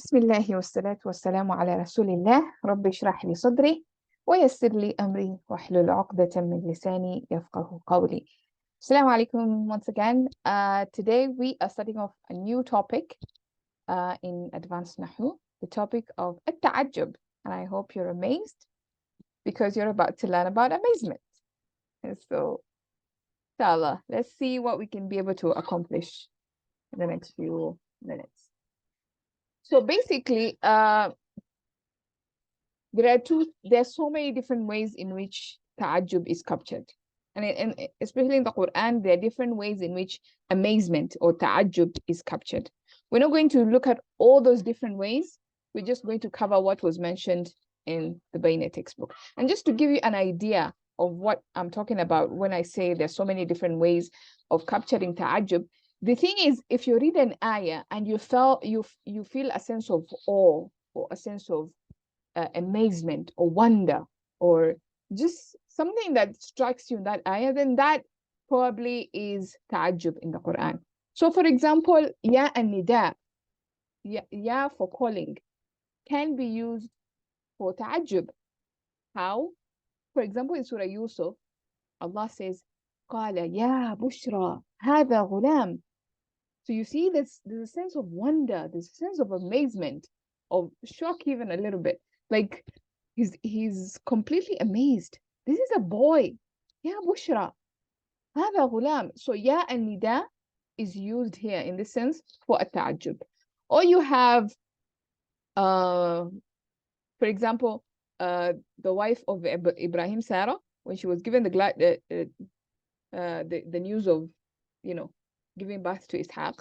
بسم الله والصلاة والسلام على رسول الله رب اشرح لي صدري ويسر لي أمري واحلل عقدة من لساني يفقه قولي. Assalamu alaikum once again. Today we are starting off a new topic in Advanced Nahu, the topic of التعجب. And I hope you're amazed because you're about to learn about amazement. And so, inshallah, let's see what we can be able to accomplish in the next few minutes. So basically, there are so many different ways in which ta'ajjub is captured. And especially in the Quran, there are different ways in which amazement or ta'ajjub is captured. We're not going to look at all those different ways. We're just going to cover what was mentioned in the Bayna textbook. And just to give you an idea of what I'm talking about when I say there's so many different ways of capturing ta'ajjub, the thing is, if you read an ayah and you feel a sense of awe or a sense of amazement or wonder or just something that strikes you in that ayah, then that probably is ta'ajjub in the Quran. So for example, ya and nida, ya for calling, can be used for ta'ajjub. How? For example, in Surah Yusuf, Allah says, قال يا بشرى هذا غلام. So you see, there's a sense of wonder, there's a sense of amazement, of shock even a little bit. Like he's completely amazed. This is a boy. Ya bushra. هذا غلام. So ya and nida is used here in this sense for a ta'ajjub. Or you have, for example, the wife of Ibrahim, Sarah, when she was given the news of, giving birth to Ishaq,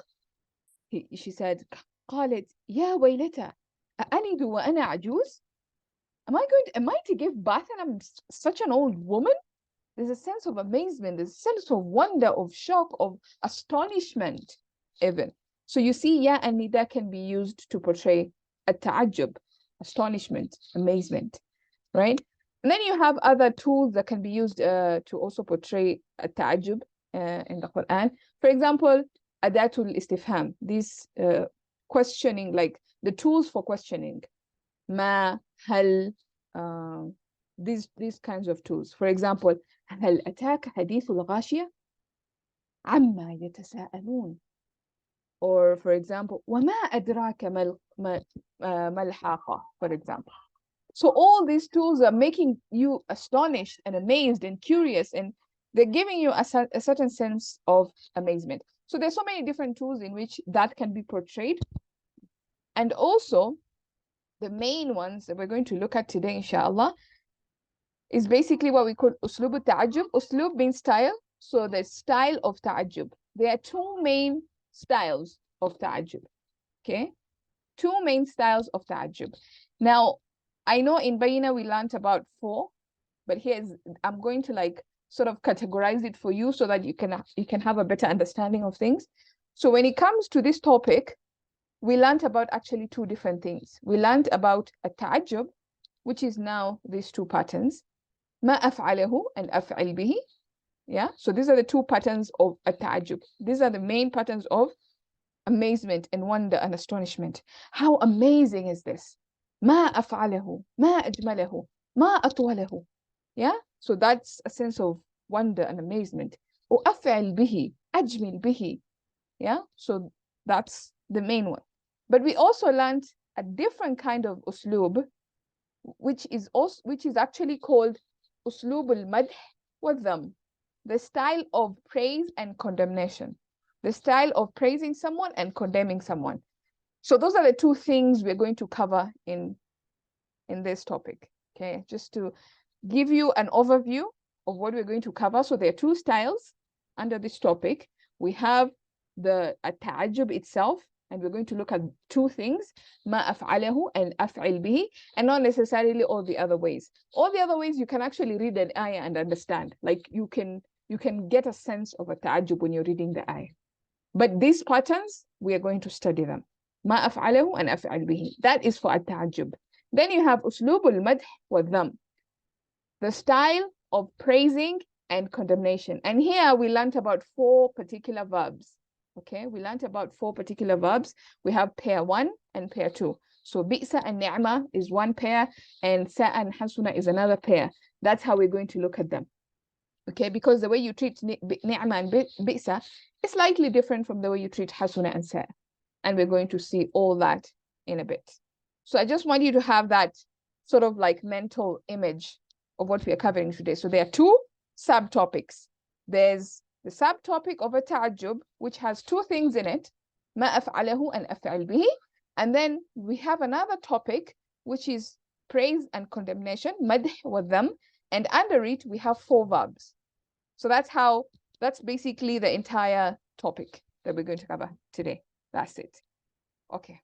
she said, قالت يا ويلتى أألد وأنا عجوز? Am I to give birth and I'm such an old woman? There's a sense of amazement, there's a sense of wonder, of shock, of astonishment even. So you see, ya and nida can be used to portray a ta'ajjub, astonishment, amazement, right? And then you have other tools that can be used to also portray a ta'ajjub in the Quran. For example, adatul istifham, these questioning, like the tools for questioning. Ma, hal, these kinds of tools. For example, هل أتاك حديث الغاشية عما يتساءلون. Or for example, وما أدراك ما الحاقة, for example. So all these tools are making you astonished and amazed and curious, and they're giving you a certain sense of amazement. So there's so many different tools in which that can be portrayed. And also, the main ones that we're going to look at today, inshallah, is basically what we call uslub al-ta'ajjub. Uslub means style. So the style of ta'ajjub. There are two main styles of ta'ajjub. Okay? Two main styles of ta'ajjub. Now, I know in Bayna we learned about 4, but I'm going to sort of categorize it for you so that you can have a better understanding of things. So when it comes to this topic, we learned about actually 2 different things. We learned about a ta'ajjub, which is now these 2 patterns, ma af'alahu and af'al bihi. Yeah, so these are the 2 patterns of a ta'ajjub. These are the main patterns of amazement and wonder and astonishment. How amazing is this? Ma af'alahu, ma ajmalahu, ma atwalahu. Yeah, so that's a sense of wonder and amazement. Or af'al bihi, ajmil bihi. Yeah, so that's the main one. But we also learned a different kind of uslub, which is actually called uslub al-madh wa dham, the style of praise and condemnation, the style of praising someone and condemning someone. So those are the 2 things we're going to cover in this topic. Okay, just to give you an overview of what we're going to cover. So there are 2 styles under this topic. We have the ta'ajjub itself, and we're going to look at 2 things, ma af'alahu and af'al bihi, and not necessarily all the other ways. All the other ways you can actually read an ayah and understand. Like you can get a sense of a ta'ajjub when you're reading the ayah. But these patterns, we are going to study them. Ma af'alahu and af'al bihi. That is for a ta'ajjub. Then you have uslub al-madh wa dham, the style of praising and condemnation. And here we learned about 4 particular verbs. Okay, we learned about 4 particular verbs. We have pair 1 and pair 2. So bi'sa and ni'ma is one pair, and sa and hasuna is another pair. That's how we're going to look at them. Okay, because the way you treat ni'ma and bi'sa is slightly different from the way you treat hasuna and sa. And we're going to see all that in a bit. So I just want you to have that sort of like mental image of what we are covering today. So there are two subtopics. There's the subtopic of a ta'ajjub, which has two things in it, ma af'alahu and af'al bihi. And then we have another topic, which is praise and condemnation, madh wa dham. And under it, we have four verbs. So that's basically the entire topic that we're going to cover today. That's it. Okay.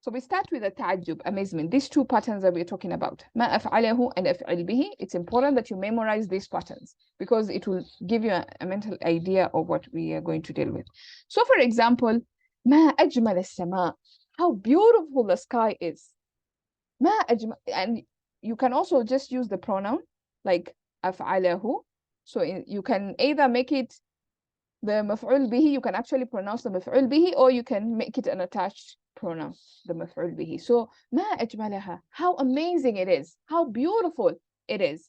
So we start with the ta'ajjub, amazement. These two patterns that we're talking about, ma af'alahu and af'al bihi. It's important that you memorize these patterns because it will give you a mental idea of what we are going to deal with. So for example, ma ajmal as-sama, how beautiful the sky is. Ma ajmal, and you can also just use the pronoun like af'alahu. So you can either make it the maf'ul bihi, you can actually pronounce the maf'ul bihi, or you can make it an attached pronoun, the maf'ul bihi. So, ma ajmalaha, how amazing it is, how beautiful it is.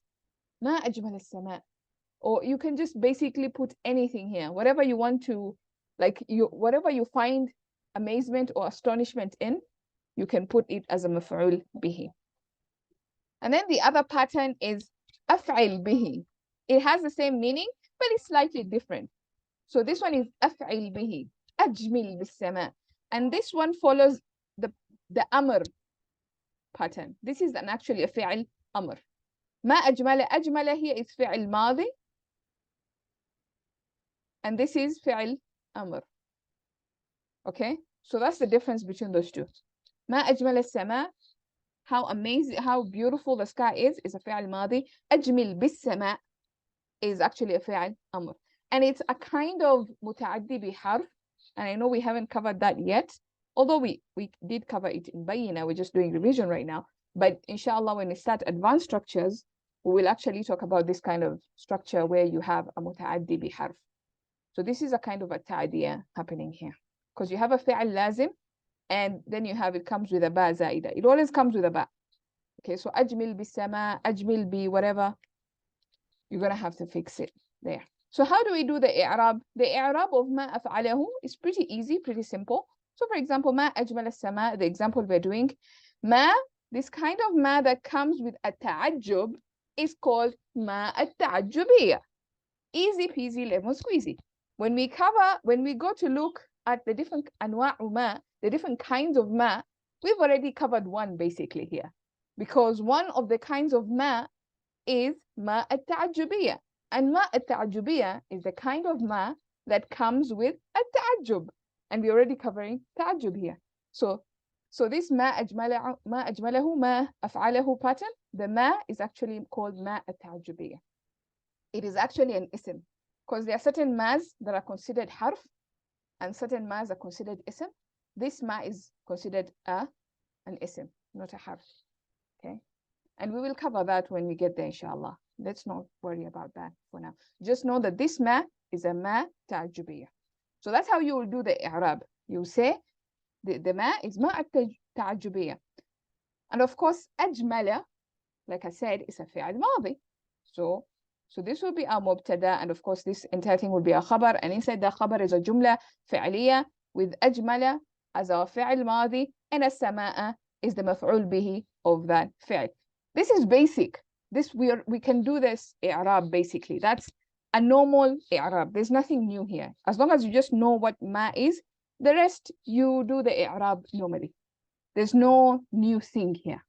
Ma ajmal as-sama. Or you can just basically put anything here, whatever you want to, like whatever you find amazement or astonishment in, you can put it as a maf'ul bihi. And then the other pattern is af'al bihi. It has the same meaning, but it's slightly different. So this one is af'il bihi, ajmil bis-sama. And this one follows the amr pattern. This is actually a fi'il amr. Ma ajmala here is fi'il madi. And this is fi'il amr. Okay? So that's the difference between those two. Ma ajmala as-sama, how amazing, how beautiful the sky is a fi'il madi. Ajmil bis-sama is actually a fi'il amr. And it's a kind of muta'addi biharf. And I know we haven't covered that yet, although we did cover it in Bayina. We're just doing revision right now. But inshallah, when we start advanced structures, we will actually talk about this kind of structure where you have a muta'addi biharf. So this is a kind of a ta'adiyah happening here. Because you have a fi'al lazim, and then you have, it comes with a ba zaida. It always comes with a ba. Okay, so ajmil bis-sama, ajmil bi whatever, you're going to have to fix it there. So how do we do the i'rab? The i'rab of ma af'alahu is pretty easy, pretty simple. So for example, ma ajmal as-sama, the example we're doing, ma, this kind of ma that comes with a ta'ajjub is called ma at-ta'ajjubiyya. Easy peasy lemon squeezy. When we go to look at the different anwa'u ma, the different kinds of ma, we've already covered one basically here. Because one of the kinds of ma is ma at-ta'ajjubiyya. And ma at-ta'ajjubiyya is the kind of ma that comes with at-ta'ajjub. And we're already covering ta'ajjub here. So this ma ajmalahu, ma af'alahu pattern, the ma is actually called ma at-ta'ajjubiyya. It is actually an ism. Because there are certain ma's that are considered harf, and certain ma's are considered ism. This ma is considered an ism, not a harf. Okay? And we will cover that when we get there, inshallah. Let's not worry about that for now. Just know that this ma is a ma ta'ajjubiyya. So that's how you will do the i'rab. You say the ma is ma ta'ajjubiyya. And of course, ajmala, like I said, is a fi'al madi. So this will be our mubtada, and of course this entire thing will be a khabar, and inside the khabar is a jumla fi'aliyya with ajmala as our fi'al madi, and as-sama'a is the maf'ul bihi of that fi'al. This is basic. We can do this i'rab basically. That's a normal i'rab. There's nothing new here. As long as you just know what ma is, the rest you do the i'rab normally. There's no new thing here.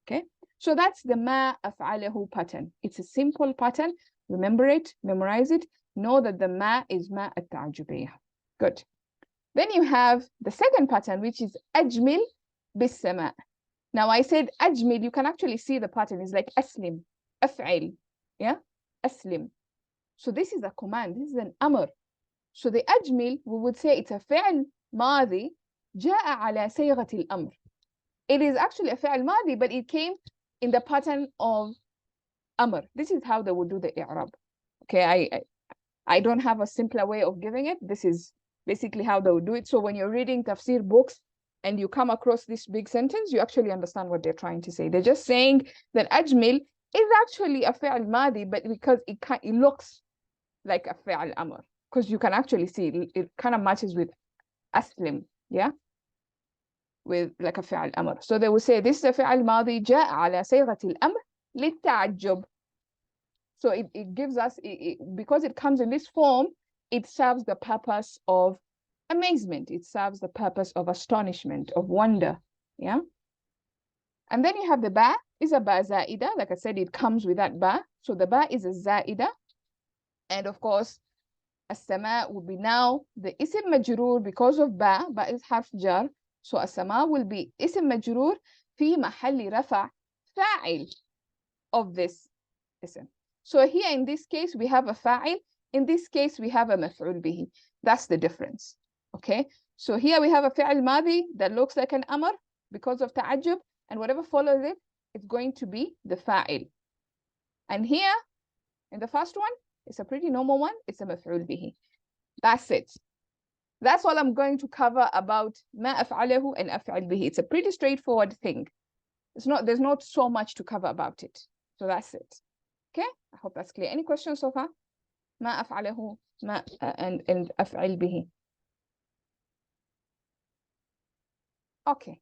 Okay? So that's the ma af'alahu pattern. It's a simple pattern. Remember it, memorize it. Know that the ma is ma at-ta'ajjubiyya. Good. Then you have the second pattern, which is ajmil bis-sama. Now I said ajmil, you can actually see the pattern is like aslim, af'il, yeah, aslim. So this is a command, this is an amr. So the ajmil, we would say it's a fi'l madi, ja'a ala sayghat al-amr. It is actually a fi'l madi, but it came in the pattern of amr. This is how they would do the i'rab. Okay, I don't have a simpler way of giving it. This is basically how they would do it. So when you're reading tafsir books and you come across this big sentence, you actually understand what they're trying to say. They're just saying that أجمل is actually a فعل ماضي, but because it looks like a فعل أمر, because you can actually see it kind of matches with أسلم, yeah, with like a فعل أمر. So they will say this is a فعل ماضي جاء على صيغة الأمر للتعجب. So it gives us, because it comes in this form, it serves the purpose of amazement. It serves the purpose of astonishment, of wonder, yeah? And then you have the ba, is a ba zaida. Like I said, it comes with that ba. So the ba is a zaida. And of course, as-sama would be now the isim majrur because of ba. Ba is harf jar. So as-sama will be isim majrur fi mahalli rafa fa'il of this isim. So here in this case, we have a fa'il. In this case, we have a maf'ul bihi. That's the difference. Okay? So here we have a fi'al madi that looks like an amr because of ta'ajjub, and whatever follows it, it's going to be the fa'il. And here, in the first one, it's a pretty normal one. It's a maf'ul bihi. That's it. That's all I'm going to cover about ma af'alahu and af'al bihi. It's a pretty straightforward thing. There's not so much to cover about it. So that's it. Okay, I hope that's clear. Any questions so far? ما أفعله ما and أفعل به. Okay,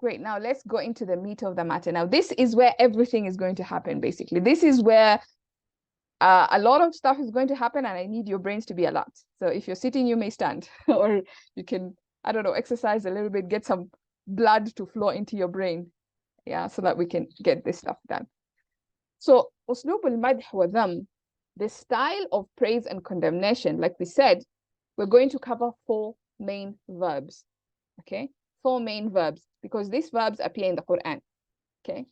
great. Now let's go into the meat of the matter. Now this is where everything is going to happen, basically. This is where a lot of stuff is going to happen, and I need your brains to be alert. So if you're sitting, you may stand, or you can, I don't know, exercise a little bit, get some blood to flow into your brain, yeah, so that we can get this stuff done. So أسلوب المدح وذم, the style of praise and condemnation, like we said, we're going to cover 4 main verbs. Okay, 4 main verbs, because these verbs appear in the Quran. Okay,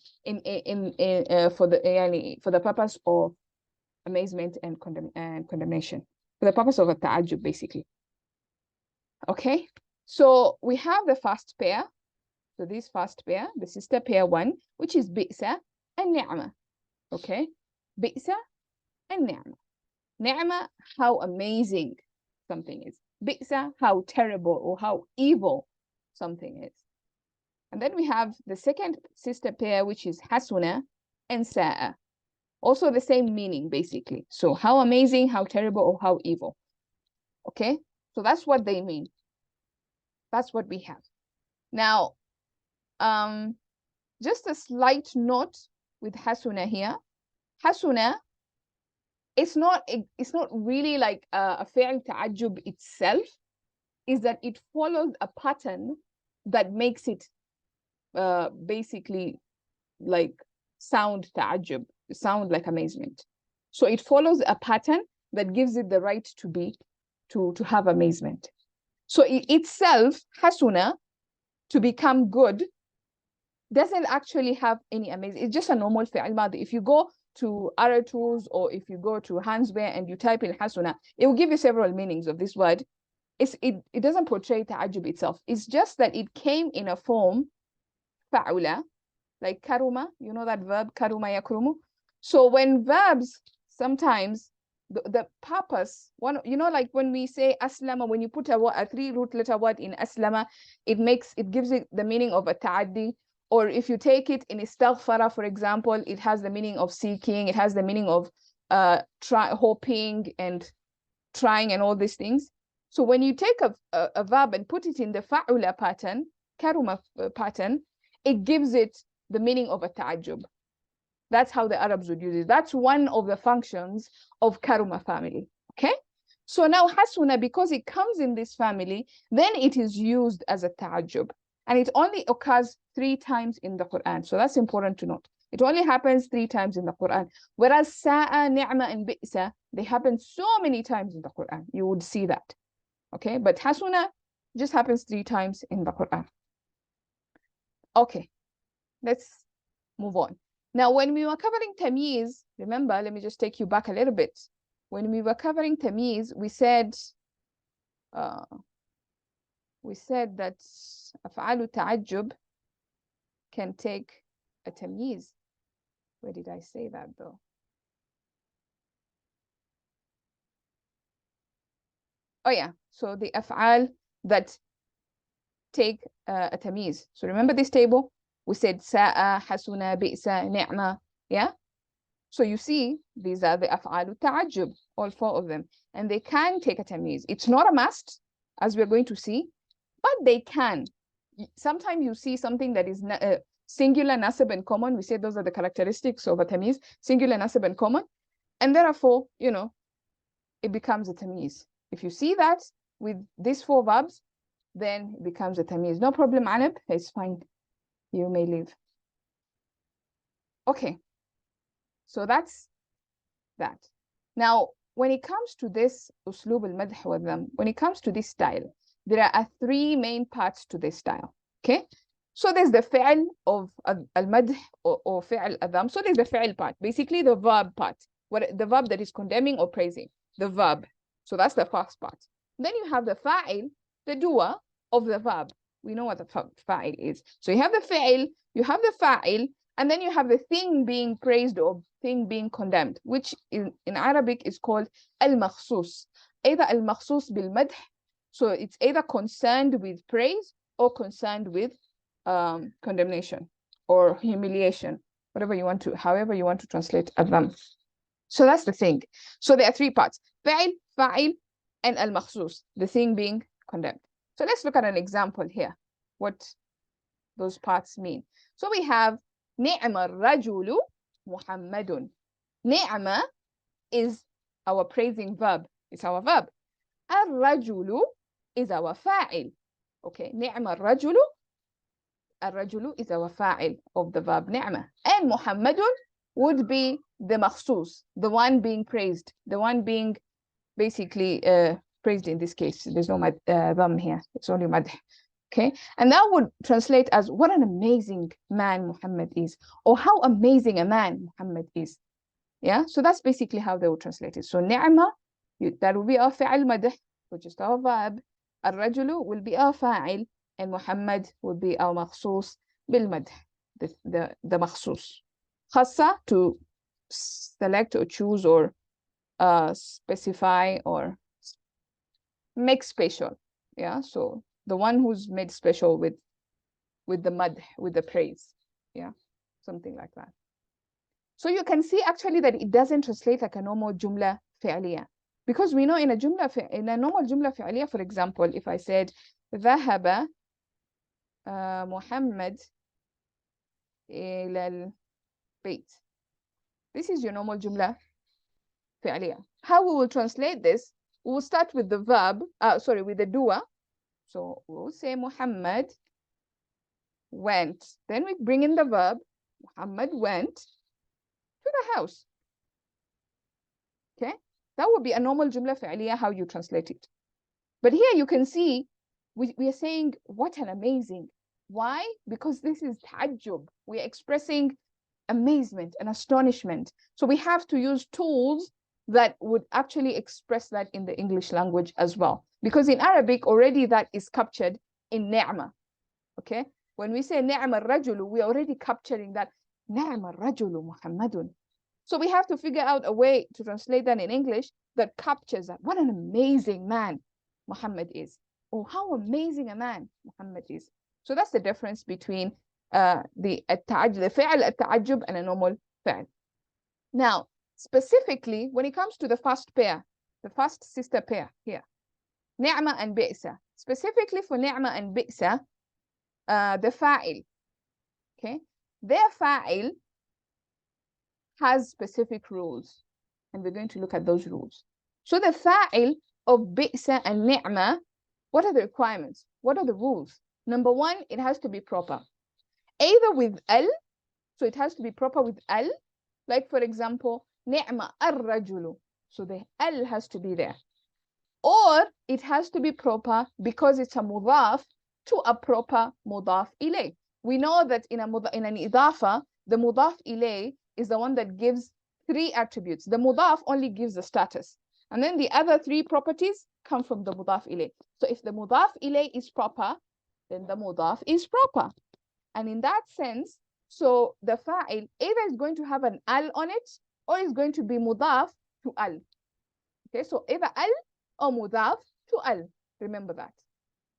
for the purpose of amazement and condemnation, for the purpose of a ta'ajjub, basically. Okay, so we have the first pair. So this first pair, the sister pair 1, which is bi'sa and ni'ma. Okay, bi'sa and ni'ma. Ni'ma, how amazing something is. Bi'sa, how terrible or how evil something is. And then we have the second sister pair, which is hasuna and sa'a. Also the same meaning, basically. So how amazing, how terrible, or how evil. Okay, so that's what they mean. That's what we have. Now, just a slight note with hasuna here. Hasuna, it's not really like a fi'l ta'ajjub itself, is that it follows a pattern that makes it basically like sound ta'ajjub, sound like amazement. So it follows a pattern that gives it the right to have amazement. So it itself, hasuna, to become good, doesn't actually have any amazing. It's just a normal fi'al madi. If you go to Arab tools, or if you go to Hansware and you type in hasuna, it will give you several meanings of this word. It doesn't portray ta'ajjub itself. It's just that it came in a form fa'ula, like karuma, you know that verb, karuma yakrumu. So when verbs, sometimes the purpose, like when we say aslama, when you put a 3-root letter word in aslama, it gives it the meaning of a ta'addi. Or if you take it in istaghfara, for example, it has the meaning of seeking, it has the meaning of hoping and trying and all these things. So when you take a verb and put it in the fa'ula pattern, karuma pattern, it gives it the meaning of a ta'ajjub. That's how the Arabs would use it. That's one of the functions of karuma family. Okay? So now hasuna, because it comes in this family, then it is used as a ta'ajjub. And it only occurs 3 times in the Quran. So that's important to note. It only happens 3 times in the Quran. Whereas sa'a, ni'ma, and bi'sa, they happen so many times in the Quran. You would see that. Okay? But hasuna just happens 3 times in the Quran. Okay. Let's move on. Now, when we were covering tamyiz, remember, let me just take you back a little bit. When we were covering tamyiz, we said that af'alu ta'ajjub can take a tamyiz. Where did I say that though? Oh yeah, so the af'al that take a tamiz. So remember this table? We said sa'a, hasuna, bi'sa, ni'ma. Yeah? So you see, these are the af'al التعجب, all 4 of them. And they can take a tamiz. It's not a must, as we're going to see, but they can. Sometimes you see something that is singular, nasab, and common. We say those are the characteristics of a tamiz, singular, nasab, and common. And therefore, you know, it becomes a tamiz. If you see that with these 4 verbs, then it becomes a tamiz. No problem, Anab. It's fine. You may leave. Okay. So that's that. Now, when it comes to this uslub al-madh wa dham, when it comes to this style, there are 3 main parts to this style. Okay? So there's the fi'l of al-madh or fi'l al-dham. So there's the fi'l part, basically the verb part, the verb that is condemning or praising, the verb. So that's the first part. Then you have the fa'il, the doer of the verb. We know what the fa'il is. So you have the fi'il, you have the fa'il, and then you have the thing being praised or thing being condemned, which in Arabic is called al-makhsus. Either al-makhsus bil-madh, so it's either concerned with praise or concerned with condemnation or humiliation, whatever you want to, however you want to translate adham. So that's the thing. So there are 3 parts: fa'il, fa'il, and al-makhsus, the thing being condemned. So let's look at an example here, what those parts mean. So we have ni'ma rajulu Muhammadun. Ni'ma is our praising verb. It's our verb. Ar-rajulu is our fa'il. Okay, ni'ma rajulu. Ar-rajulu is our fa'il of the verb ni'ma. And Muhammadun would be the makhsus, the one being praised, the one being basically praised in this case. There's no dham here. It's only madh. Okay, and that would translate as what an amazing man Muhammad is, or how amazing a man Muhammad is. Yeah, so that's basically how they would translate it. So ni'ma, that will be our fi'al madh, which is our verb. Ar-rajulu will be our fa'il, and Muhammad will be our makhsus bil madh, the makhsus. Khassa, to select or choose or specify or make special. Yeah, so the one who's made special with the madh, with the praise. Yeah, something like that. So you can see actually that it doesn't translate like a normal jumla fi'liya, because we know in a normal jumla fi'liya, for example, if I said ذهب محمد إلى البيت, this is your normal jumla fi'liya. How we will translate this? We will start with the verb, with the doer. So we'll say Muhammad went. Then we bring in the verb. Muhammad went to the house. Okay, that would be a normal jumla fi'liya, how you translate it. But here you can see we are saying what an amazing. Why? Because this is ta'ajjub. We are expressing amazement and astonishment. So we have to use tools that would actually express that in the English language as well. Because in Arabic, already that is captured in ni'ma. Okay? When we say ni'ma rajulu, we are already capturing that ni'ma rajulu Muhammadun. So we have to figure out a way to translate that in English that captures that. What an amazing man Muhammad is. Oh, how amazing a man Muhammad is. So that's the difference between the fi'al at-ta'ajjub and a normal fi'al. Now, specifically, when it comes to the first pair, the first sister pair here, ni'ma and bi'sa. Specifically for ni'ma and bi'sa, the fa'il, okay? Their fa'il has specific rules, and we're going to look at those rules. So the fa'il of bi'sa and ni'ma, what are the requirements? What are the rules? Number 1, it has to be proper. Either with al, so it has to be proper with al, like for example, ni'ma ar-rajulu. So the al has to be there. Or it has to be proper because it's a mudaf to a proper mudaf ilay. We know that in an idafa, the mudaf ilay is the one that gives 3 attributes. The mudaf only gives the status. And then the other 3 properties come from the mudaf ilay. So if the mudaf ilay is proper, then the mudaf is proper. And in that sense, so the fa'il either is going to have an al on it or is going to be mudaf to al. Okay, so either al or mudaf to al. Remember that.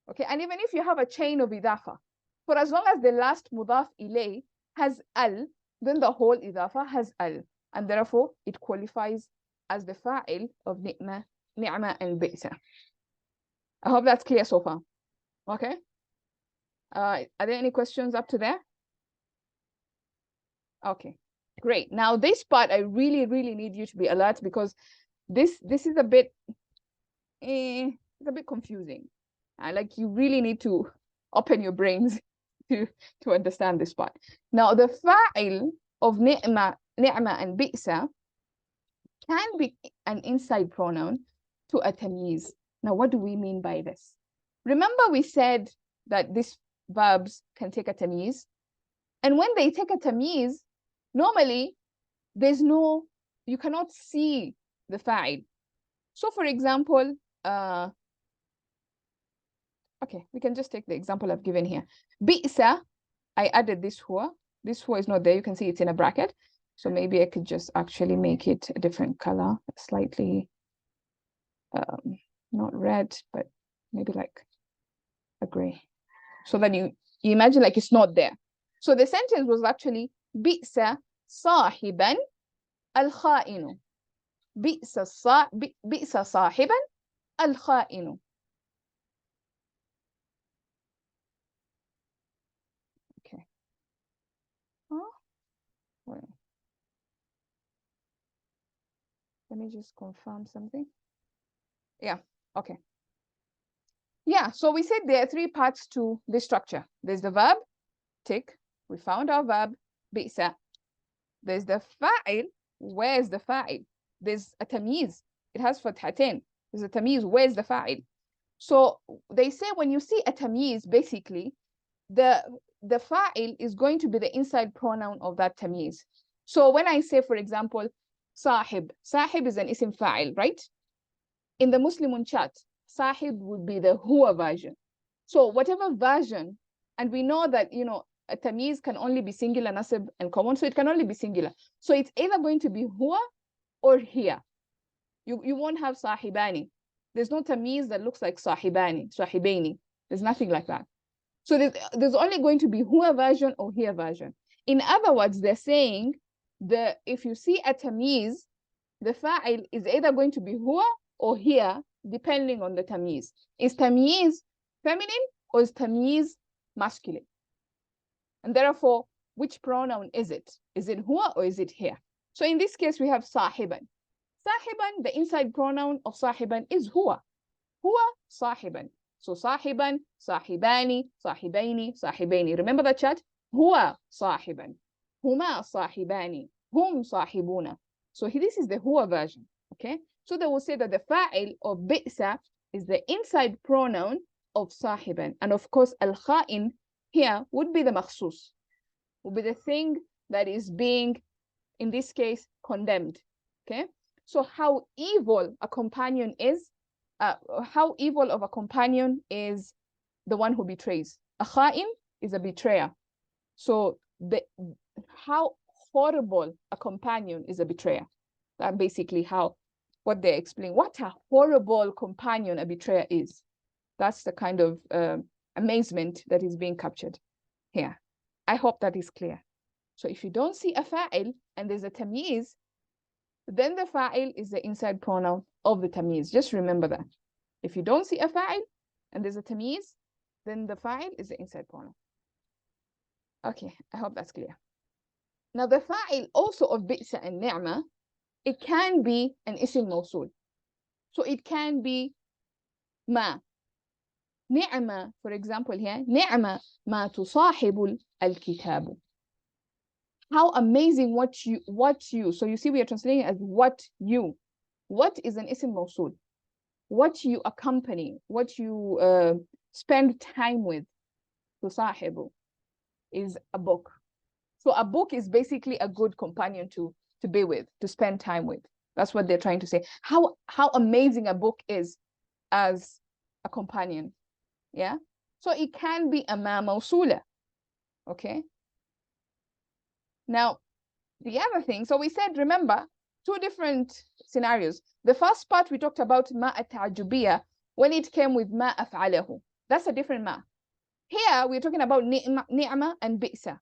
Okay, and even if you have a chain of idafa, for as long as the last mudaf ilay has al, then the whole idafa has al, and therefore it qualifies as the fa'il of ni'ma and bi'sa. I hope that's clear so far. Okay. Are there any questions up to there? Okay, great. Now this part, I really need you to be alert, because this is a bit, it's a bit confusing. Like, you really need to open your brains to understand this part. Now the fa'il of ni'ma and bi'sa can be an inside pronoun to a tamyiz. Now what do we mean by this? Remember we said that these verbs can take a tamyiz, and when they take a tamyiz, normally you cannot see the fa'il. So for example, okay, we can just take the example I've given here. Bi'sa, I added this huwa. This huwa is not there. You can see it's in a bracket. So maybe I could just actually make it a different color, slightly, not red, but maybe like a gray. So that you imagine like it's not there. So the sentence was actually bi'sa sahiban al-kha'inu. bi'sa sahiban al-kha'inu. Okay. Wait. Let me just confirm something. Yeah, okay. Yeah, so we said there are three parts to this structure. There's the verb, tick. We found our verb, bi'sa. There's the fa'il. Where's the fa'il? There's a tamyiz. It has fathatain. There's a tamyiz. Where's the fa'il? So they say when you see a tamyiz, basically, the fa'il is going to be the inside pronoun of that tamyiz. So when I say, for example, sahib is an isim fa'il, right? In the Muslimun chat, sahib would be the huwa version. So whatever version, and we know that, you know, a tamyiz can only be singular, nasib, and common, so it can only be singular. So it's either going to be huwa or hiya. You won't have sahibani. There's no tamyiz that looks like sahibaini. There's nothing like that. So there's only going to be huwa version or hiya version. In other words, they're saying that if you see a tamyiz, the fa'il is either going to be huwa or hiya, depending on the tamyiz. Is tamyiz feminine or is tamyiz masculine? And therefore, which pronoun is it? Is it huwa or is it hiya? So in this case, we have sahiban. Sahiban, the inside pronoun of sahiban is huwa. Huwa sahiban. So sahiban, sahibani, sahibaini, sahibaini. Remember that chat? Huwa sahiban. Huma sahibani. Hum sahibuna. So this is the huwa version. Okay? So they will say that the fa'il of bi'sa is the inside pronoun of sahiban. And of course, al-kha'in here would be the makhsus, would be the thing that is being, in this case, condemned. Okay? So how evil a companion is, how evil of a companion is the one who betrays. A kha'in is a betrayer. So how horrible a companion is a betrayer. That's basically what they explain. What a horrible companion a betrayer is. That's the kind of amazement that is being captured here. I hope that is clear. So if you don't see a fa'il and there's a tamyiz, then the fa'il is the inside pronoun of the tamyiz. Just remember that. If you don't see a fa'il and there's a tamyiz, then the fa'il is the inside pronoun. Okay, I hope that's clear. Now the fa'il also of bi'sa and ni'ma, it can be an isim mawsul. So it can be ma. Ni'ma, for example here, ni'ma ma tusahibu al-kitabu. How amazing what you. So you see we are translating as what you. What is an isim mawsul? What you accompany, what you spend time with, tusahibu, is a book. So a book is basically a good companion to be with, to spend time with. That's what they're trying to say. How amazing a book is as a companion. Yeah. So it can be a ma mawsula. Okay. Now, the other thing, so we said, remember, two different scenarios. The first part we talked about ma at-ta'jubiyya when it came with ma af'alahu. That's a different ma. Here we're talking about ni'ma and bi'sa.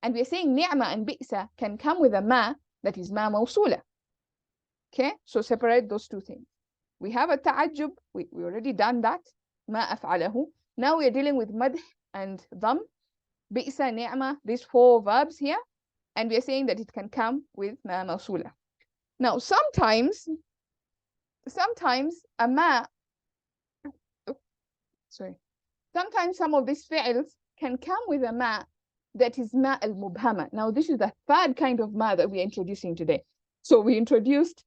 And we're saying ni'ma and bi'sa can come with a ma that is ma mawsula. Okay, so separate those two things. We have a ta'ajjub, we already done that. Ma af'alahu. Now we're dealing with madh and dham, bi'sa, ni'ma, these four verbs here. And we're saying that it can come with ma mawsula. Now, sometimes a ma, sometimes some of these fi'ls can come with a ma that is ma al-mubhama. Now, this is the third kind of ma that we're introducing today. So we introduced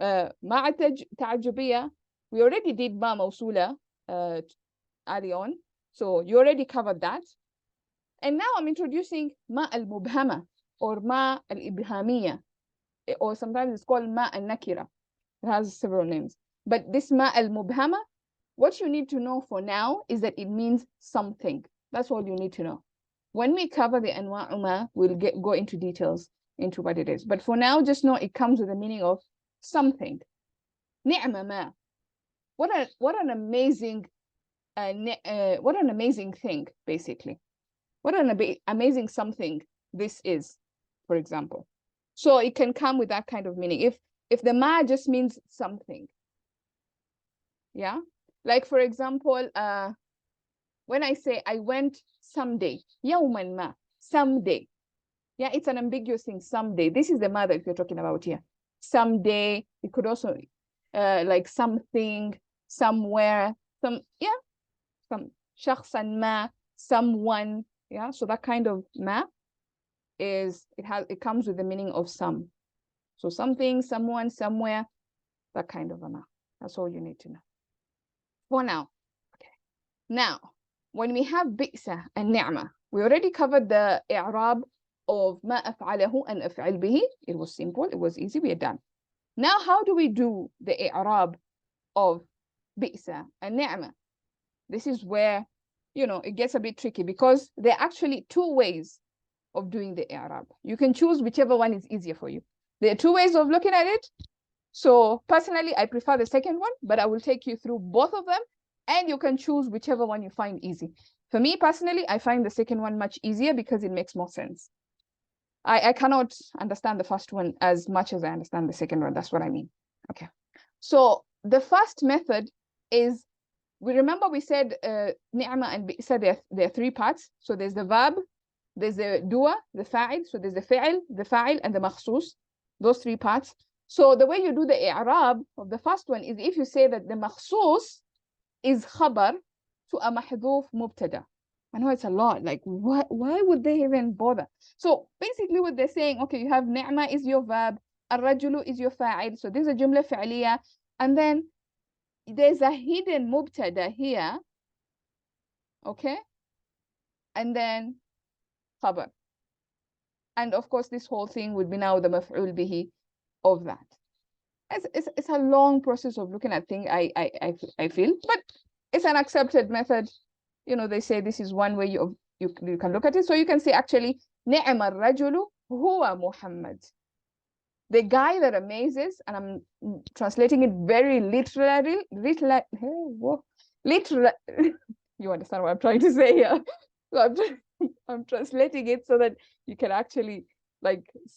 ma ta'ajjubiyya. We already did ma mawsula early on. So you already covered that. And now I'm introducing ma al-mubhama or ma al-ibhamiyya, or sometimes it's called ma al-nakira. It has several names. But this ma al-mubhama, what you need to know for now is that it means something. That's all you need to know. When we cover the anwa'u ma, we'll go into details into what it is. But for now, just know it comes with the meaning of something. Ni'ma ma. What an amazing thing, basically. What an amazing something this is, for example. So it can come with that kind of meaning. If the ma just means something. Yeah. Like, for example, when I say I went someday, yawman ma, someday. Yeah, it's an ambiguous thing, someday. This is the ma that we're talking about here. Someday. It could also like something, somewhere, some shakhsan ma, someone. Yeah, so that kind of ma it comes with the meaning of some. So something, someone, somewhere, that kind of a ma. That's all you need to know. For now. Okay. Now, when we have bi'sa and ni'ma, we already covered the i'rab of ma af'alahu and af'al bihi. It was simple, it was easy, we are done. Now, how do we do the i'rab of bi'sa and ni'ma? This is where, it gets a bit tricky because there are actually two ways of doing the i'rab. You can choose whichever one is easier for you. There are two ways of looking at it. So personally, I prefer the second one, but I will take you through both of them and you can choose whichever one you find easy. For me personally, I find the second one much easier because it makes more sense. I cannot understand the first one as much as I understand the second one. That's what I mean. Okay. So the first method is, we said ni'ma and bi'sa, there are three parts. So there's the verb, there's the dua, the fa'il. So there's the fa'il, and the makhsus. Those three parts. So the way you do the i'rab of the first one is if you say that the makhsus is khabar to a mahdhuf mubtada. I know it's a lot. Like, why would they even bother? So basically what they're saying, okay, you have ni'ma is your verb, ar-rajulu is your fa'il. So there's a jumla fi'liya. And then there's a hidden mubtada here. Okay? And then khabar. And of course, this whole thing would be now the maf'ul bihi of that. It's a long process of looking at things, I feel, but it's an accepted method. They say this is one way you can look at it. So you can say actually, ni'ma ar-rajulu huwa Muhammad. The guy that amazes, and I'm translating it very literally. You understand what I'm trying to say here? So I'm translating it so that you can actually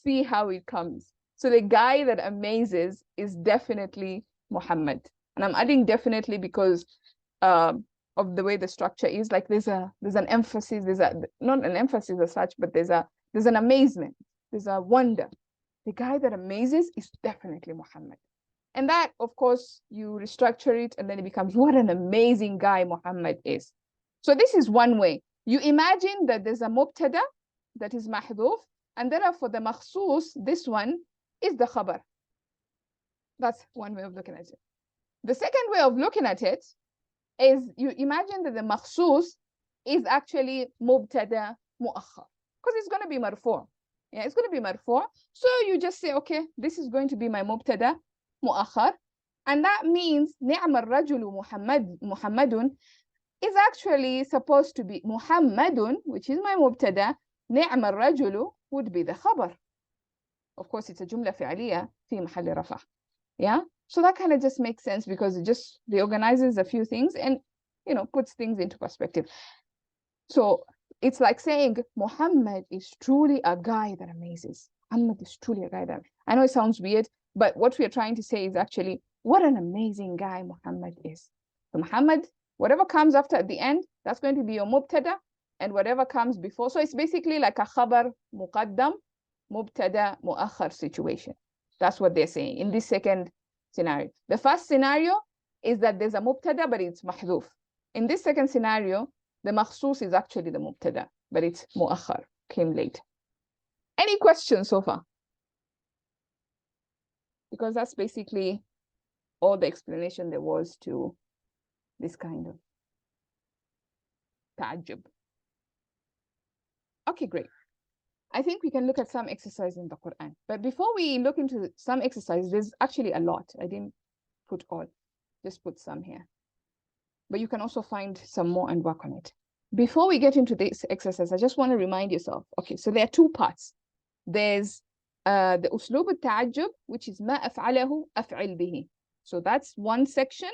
see how it comes. So the guy that amazes is definitely Muhammad. And I'm adding definitely because of the way the structure is. Like there's an emphasis, not an emphasis as such, but there's an amazement, there's a wonder. The guy that amazes is definitely Muhammad. And that, of course, you restructure it and then it becomes what an amazing guy Muhammad is. So this is one way. You imagine that there's a mubtada that is mahdhuf, and therefore the makhsus, this one, is the khabar. That's one way of looking at it. The second way of looking at it is you imagine that the makhsus is actually mubtada mu'akhar, because it's going to be marfu'. Yeah, it's going to be marfu'. So you just say, okay, this is going to be my mubtada mu'akhar, and that means ni'ma ar-rajulu Muhammadun is actually supposed to be Muhammadun, which is my mubtada. Ni'ma ar-rajulu would be the khabar. Of course, it's a jumla fi'liya fi mahalli rafa'. Yeah, so that kind of just makes sense because it just reorganizes a few things and you know, puts things into perspective. So it's like saying Muhammad is truly a guy that amazes. Muhammad is truly a guy that, I know it sounds weird, but what we are trying to say is actually what an amazing guy Muhammad is. So Muhammad, whatever comes after at the end, that's going to be your mubtada, and whatever comes before. So it's basically like a khabar muqaddam, mubtada muakhar situation. That's what they're saying in this second scenario. The first scenario is that there's a mubtada, but it's mahdhuf. In this second scenario, the makhsus is actually the mubtada, but it's muakhar, came late. Any questions so far? Because that's basically all the explanation there was to this kind of ta'ajjub. Okay, great. I think we can look at some exercise in the Quran. But before we look into some exercise, there's actually a lot. I didn't put all, just put some here. But you can also find some more and work on it. Before we get into this exercise, I just want to remind yourself, okay, so there are two parts. There's the uslub al-ta'ajjub, which is ma af'alahu af'il bihi. So that's one section.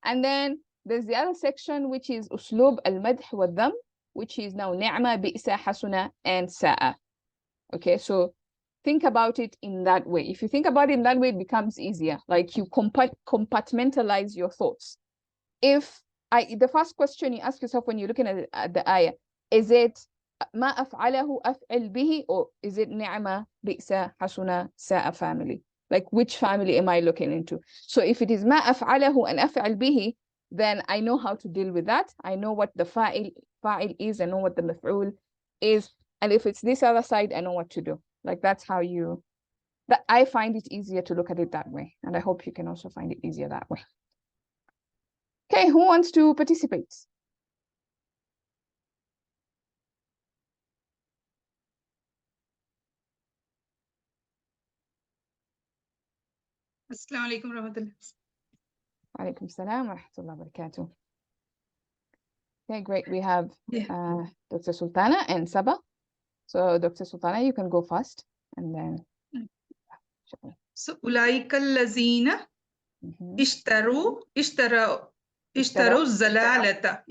And then there's the other section, which is uslub al-madh wa dham, which is now ni'ma, bi'sa, hasuna, and sa'a. Okay, so think about it in that way. If you think about it in that way, it becomes easier. Like you compartmentalize your thoughts. If the first question you ask yourself when you're looking at the ayah, is it ma af'alahu af'il bihi, or is it ni'ma, bi'sa, hasuna, sa'a family? Like which family am I looking into? So if it is ma af'alahu and af'il bihi, then I know how to deal with that. I know what the fa'il is, I know what the maf'ul is. And if it's this other side, I know what to do. Like that's how I find it easier to look at it that way. And I hope you can also find it easier that way. Okay, who wants to participate? Assalamu alaikum warahmatullah. Alaikum salam wa rahmatullahi wa barakatuh. Okay, great. We have Dr. Sultana and Saba. So Dr. Sultana, you can go first, and then. So ulaika allazina ishtaru zalalata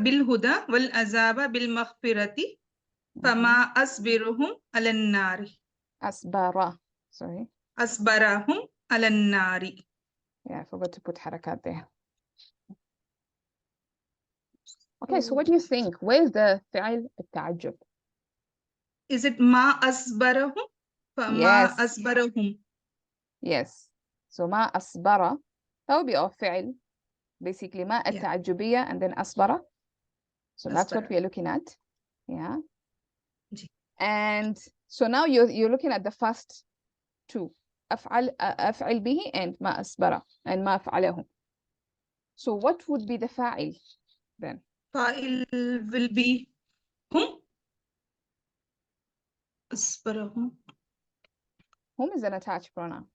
bil huda wal azaba bil maghfirati fama asbiruhum alan nari. Asbarahum alan nari. Yeah, I forgot to put harakat there. Okay, so what do you think? Where's the fi'al al-ta'ajjub? Is it ma asbarahum? Yes. Ma asbarahum. Yes. So ma asbara, that would be our fi'al. Basically, ma al-ta'ajjubiyya and then asbara. So that's what we are looking at. Yeah. And so now you're looking at the first two. أفعل به and ما أسبره and ما فعله. So what would be the fa'il then? Fa'il will be hum. Asbarahum. Hum is an attached pronoun.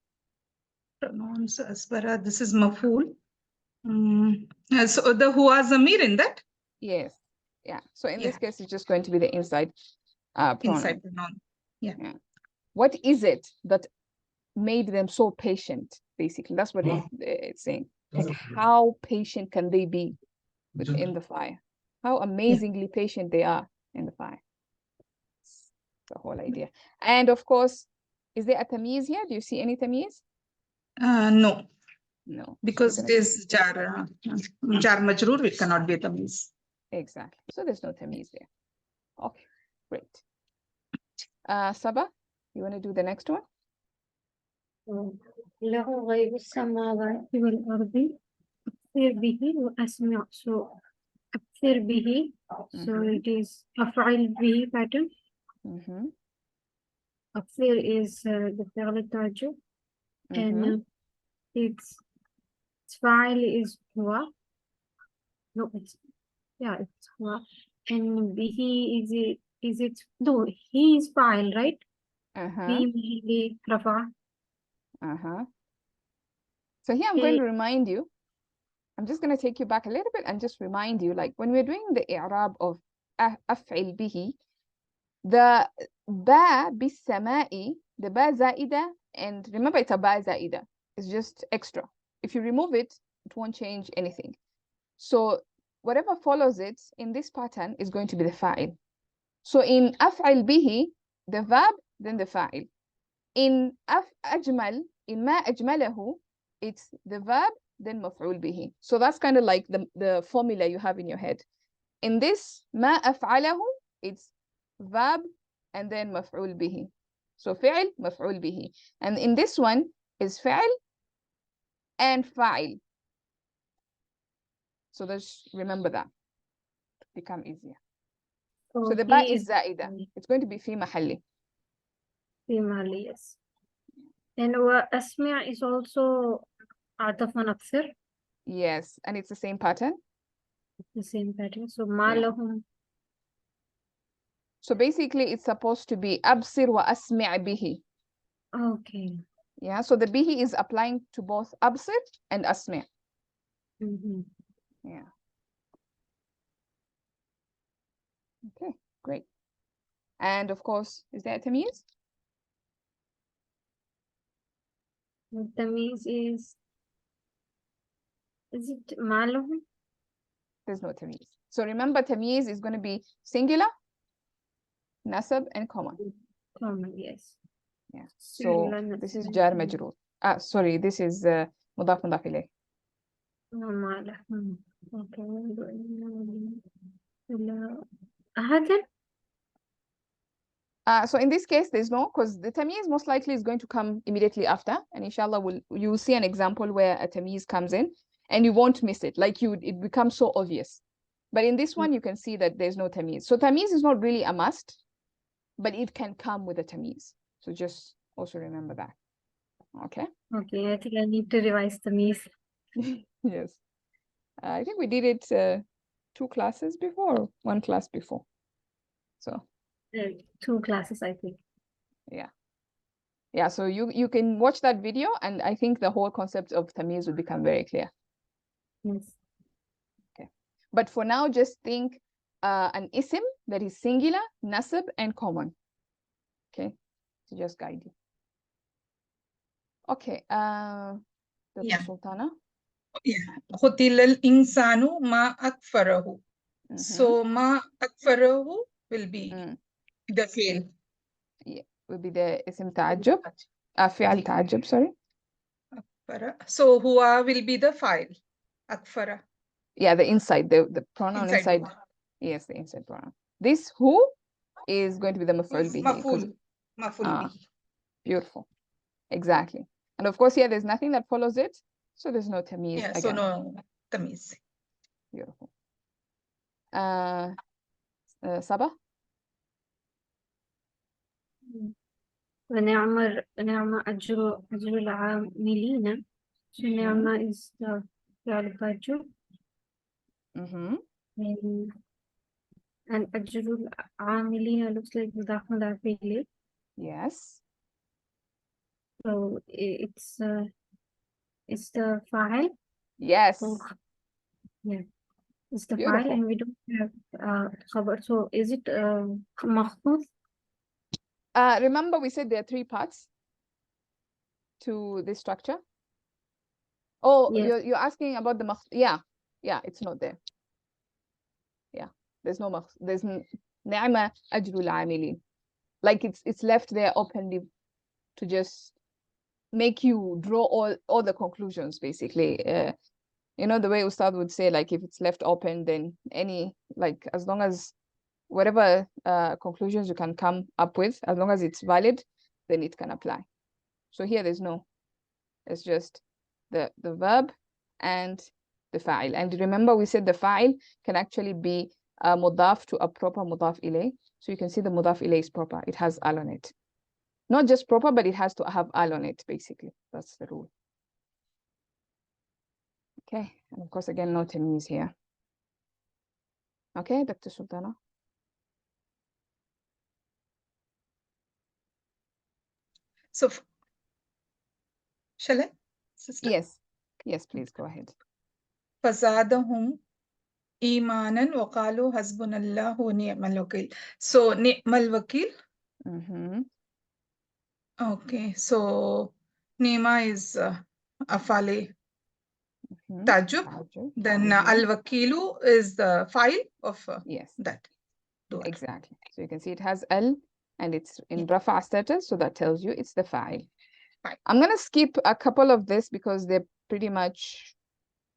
Pronouns asbara. This is maf'ul. So the huwa zamir in that? Yes. Yeah. So in this case, it's just going to be the inside pronoun. Inside pronoun. Yeah. What is it that made them so patient? Basically, that's what it's saying. Like, how patient can they be in the fire? How amazingly patient they are in the fire. That's the whole idea. And of course, is there a tamyiz here? Do you see any tamyiz? No. No. Because it is jar majroor, it cannot be a tamyiz. Exactly. So there's no tamyiz there. Okay, great. Saba, you want to do the next one? له غيب السماوات والأرض أكثر به وأسمع. So أكثر به, so it is أفعل به pattern. أكثر is the فعل التعجب, and its فاعل is هو. No, it's هو. And به is it? No, he is فاعل, right? به رفع. So here I'm going to remind you, I'm just going to take you back a little bit and just remind you, like when we're doing the i'rab of أفعل به, the ba bis sama'i, the ba zaida And remember, it's a ba zaida. It's just extra. If you remove it, it won't change anything. So whatever follows it in this pattern is going to be the fa'il. So in af'al bihi, the verb, then the fa'il. In ajmal, in ma ajmalahu, it's the verb, then maf'ul bihi. So that's kind of like the formula you have in your head. In this, ma af'alahu, it's verb and then maf'ul bihi. So fi'l, maf'ul bihi. And in this one is fi'l and fa'il. So just remember that. Become easier. So the ba is zaida. It's going to be fi mahalli. في مالي, yes. And أسمع is also عطفا أكثر. Yes, and it's the same pattern. The same pattern. So ما لهم. So basically, it's supposed to be absir wa asmi' bihi. Okay. Yeah, so the bihi is applying to both absir and asmi'. Yeah. Okay, great. And of course, is there a tamyiz? The tamyiz is it ما لهم? There's no tamyiz. So remember, tamyiz is going to be singular, nasab, and common. Common, yes. Yeah. So this is jar majroor. Sorry, this is mudaf mudaf ilayh. ما لهم. Okay. هذا. So in this case, there's no, because the tamyiz most likely is going to come immediately after, and inshallah, you will see an example where a tamyiz comes in, and you won't miss it. Like it becomes so obvious. But in this one, you can see that there's no tamyiz. So tamyiz is not really a must, but it can come with a tamyiz. So just also remember that. Okay. Okay, I think I need to revise tamyiz. Yes. I think we did it 2 classes before, 1 class before. So 2 classes, I think. Yeah, so you can watch that video, and I think the whole concept of tamyiz will become very clear. Yes. Okay. But for now, just think an isim that is singular, nasab, and common. Okay, to just guide you. Okay, Dr. Sultana. Yeah. قتل الإنسان ما أكفره. So ما أكفره will be the fi'l. Yeah, will be the isim ta'ajjub. Fi'al ta'ajjub, sorry. So huwa will be the fa'il. Akfara. Yeah, the inside, the pronoun inside. Pronoun. Yes, the inside pronoun. This who is going to be the maf'ul bihi. Maf'ul bihi. Beautiful. Exactly. And of course, here there's nothing that follows it, so there's no tamyiz again. So no tamyiz. Beautiful. Sabah? ونعم أجر العاملين. So نعمة is the فعل التعجب. And أجر العاملين looks like مضاف مضاف إليه. Yes. So it's the file. Yes. Yeah. It's the Beautiful. file, and we don't have khabar. So is it mahfuz? Remember we said there are 3 parts to this structure. Oh, yes. You're asking about the yeah, it's not there. Yeah, there's no there's ni'ma ajrul amilin. Like it's left there openly to just make you draw all the conclusions, basically. You know, the way Ustad would say, like, if it's left open, then as long as whatever conclusions you can come up with, as long as it's valid, then it can apply. So here there's no, it's just the verb and the fa'il. And remember we said the fa'il can actually be mudaf to a proper mudaf ilayh. So you can see the mudaf ilayh is proper. It has al on it. Not just proper, but it has to have al on it, basically. That's the rule. Okay, and of course, again, no tamyiz here. Okay, Dr. Sultana. So, shall I, sister? Yes, please go ahead. فزادهم إيمانا وقالوا حسبنا الله ونعم الوكيل. So, نعم الوكيل. Okay, so Nema is Afale Tajub. تعجب. Then Al-Wakilu is the file of Yes, that doer. exactly. So you can see it has al and it's in rafa status, so that tells you it's the fa'il. Fine. I'm going to skip a couple of this because they're pretty much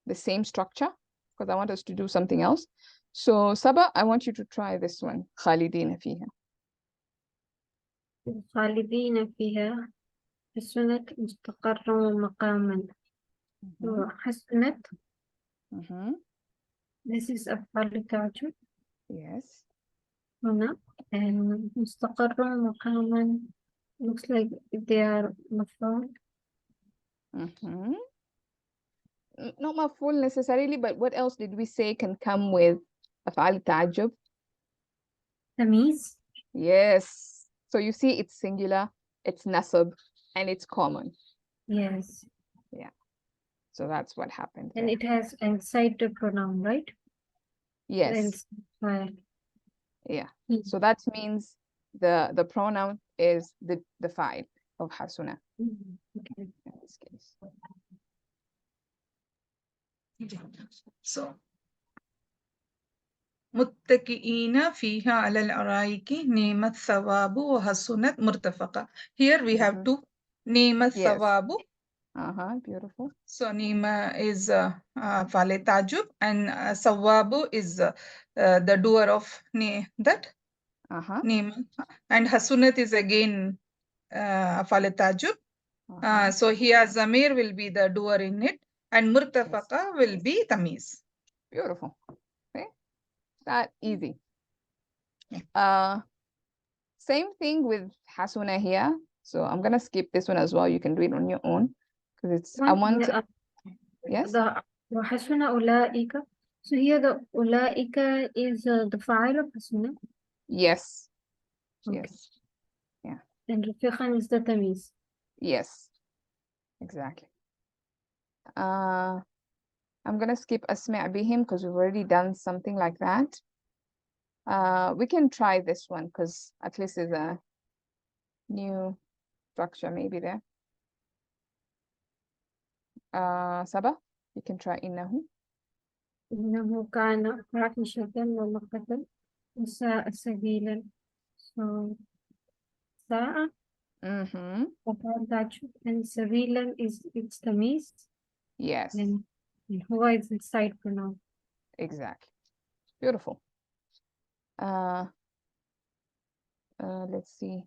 the same structure, because I want us to do something else. So Saba, I want you to try this one. خالدين فيها. خالدين فيها حسنت مستقرا ومقاما. حسنت this is أفعال التعجب Yes. هنا and مستقرا ومقاما looks like they are مفعول. Not مفعول necessarily, but what else did we say can come with أفعال التعجب? تمييز. Yes. So you see it's singular, it's nasab, and it's common. Yes. Yeah. So that's what happened And there. it has inside the pronoun, right? Yes. Right. Yeah. So that means the pronoun is the fa'il of hasuna Okay. in this case. So متكئين فيها على الأرائك نعم الثواب وحسنت مرتفقة. Here we have to نعم الثواب. Beautiful. So Nima is Fale Tajub and Sawabu is the doer of that. Nima. And Hasunat is again Fale Tajub. So here Zamir will be the doer in it and Murtafaqa will be Tamiz. Beautiful. Okay. That easy. Same thing with Hasuna here. So I'm gonna skip this one as well. You can do it on your own because it's I want to, yes. The وحسن أولئك. So here the أولئك is the file of حسن. Yes. Okay. Yes. Yeah. And رفيقا is the تمييز. Yes. Exactly. I'm gonna skip أسمع بهم because we've already done something like that. We can try this one because at least there's a new structure maybe there. Saba, you can try إنه. إنه كان فاحشة ومقتا وساء سبيلا. So ساء وقال تعجب and سبيلا is its تمييز. Yes. And هو is the side pronoun. Exactly. Beautiful. Let's see.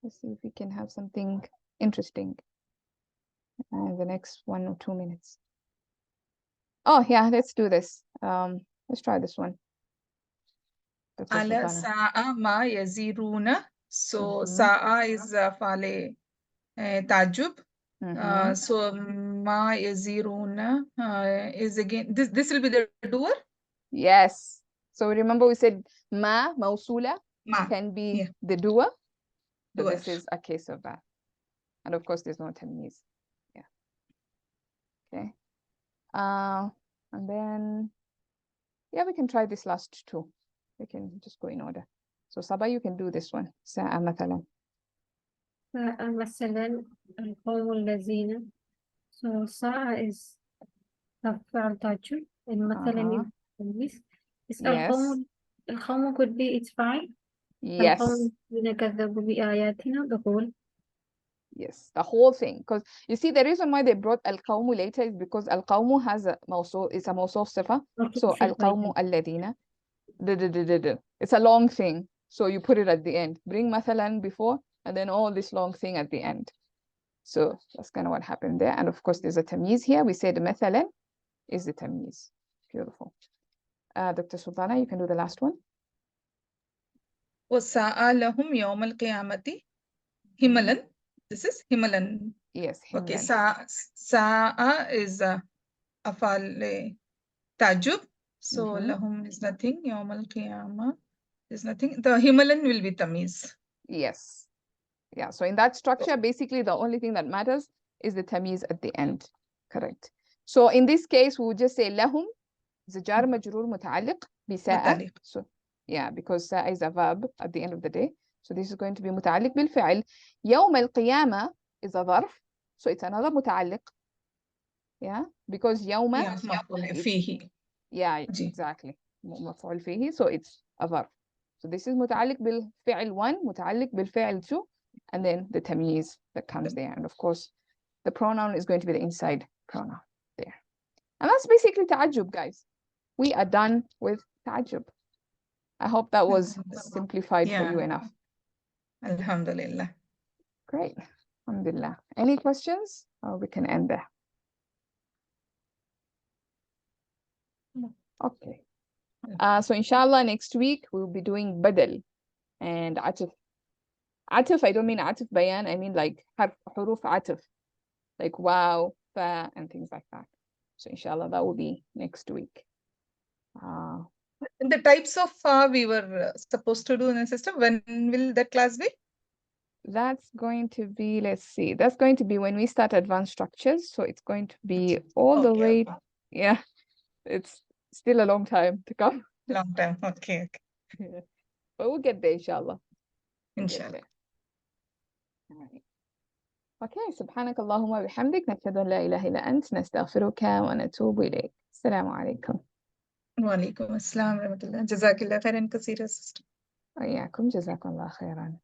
Let's see if we can have something interesting in the next 1 or 2 minutes. Oh yeah, let's do this. Let's try this one. Ala sa'a ma yaziruna. So sa'a is Fale Tajub. So ma yaziruna is again this will be the doer. Yes. So remember we said ma mausula can be the doer. So this is a case of that. And of course there's no tamyiz. Yeah. Okay. And then yeah, we can try this last two. We can just go in order. So Saba, you can do this one. Sa'a مثلا. ساء مثلا القوم الذين. So ساء is فعل تعجب and مثلا is Yes. القوم could be its file. Yes. القوم الذين كذبوا بآياتنا the whole. Yes, the whole thing. Because you see, the reason why they brought al-qawmu later is because al-qawmu has a mawsul, it's a mawsuf sifa. So al-qawmu alladina. It's a long thing. So you put it at the end. Bring mathalan before and then all this long thing at the end. So that's kind of what happened there. And of course, there's a tamyiz here. We said mathalan is the tamyiz. Beautiful. Dr. Sultana, you can do the last one. وَسَاءَ لَهُمْ يَوْمَ الْقِيَامَةِ Himalan. This is Himalan. Yes. Okay. Himlan. Sa'a is Afal Tajub. So lahum is nothing. Yawm al-Qiyamah is nothing. The Himalan will be Tamiz. Yes. Yeah. So in that structure, basically the only thing that matters is the tamyiz at the end. Correct. So in this case, we would just say lahum, jar majrur muta'alliq bi sa'a. So yeah, because sa'a is a verb at the end of the day. So this is going to be متعلق بالفعل. يوم القيامة is a ظرف, so it's another متعلق. Yeah, because يوم مفعول فيه. Yeah, exactly. مفعول فيه, so it's a verb. So this is متعلق بالفعل 1, متعلق بالفعل 2, and then the tamyiz that comes there. And of course, the pronoun is going to be the inside pronoun there. And that's basically تعجب, guys. We are done with تعجب. I hope that was simplified for you enough. Alhamdulillah. Great. Alhamdulillah. Any questions? Or we can end there. Okay. So inshallah next week we'll be doing badal and atif. Atif, I don't mean atif bayan, I mean like huruf atif, like wow, fa, and things like that. So inshallah that will be next week. The types of we were supposed to do in the system, when will that class be? That's going to be, let's see, that's going to be when we start advanced structures. So it's going to be all the way, yeah, it's still a long time to come. Long time, okay. Yeah. But we'll get there, inshallah. Inshallah. Right. Okay, سبحانك اللهم وبحمدك نشهد أن لا إله إلا أنت نستغفرك ونتوب إليك. السلام عليكم. وعليكم السلام ورحمة الله. جزاك الله خيرا كثيرا. وإياكم جزاكم الله خيرا.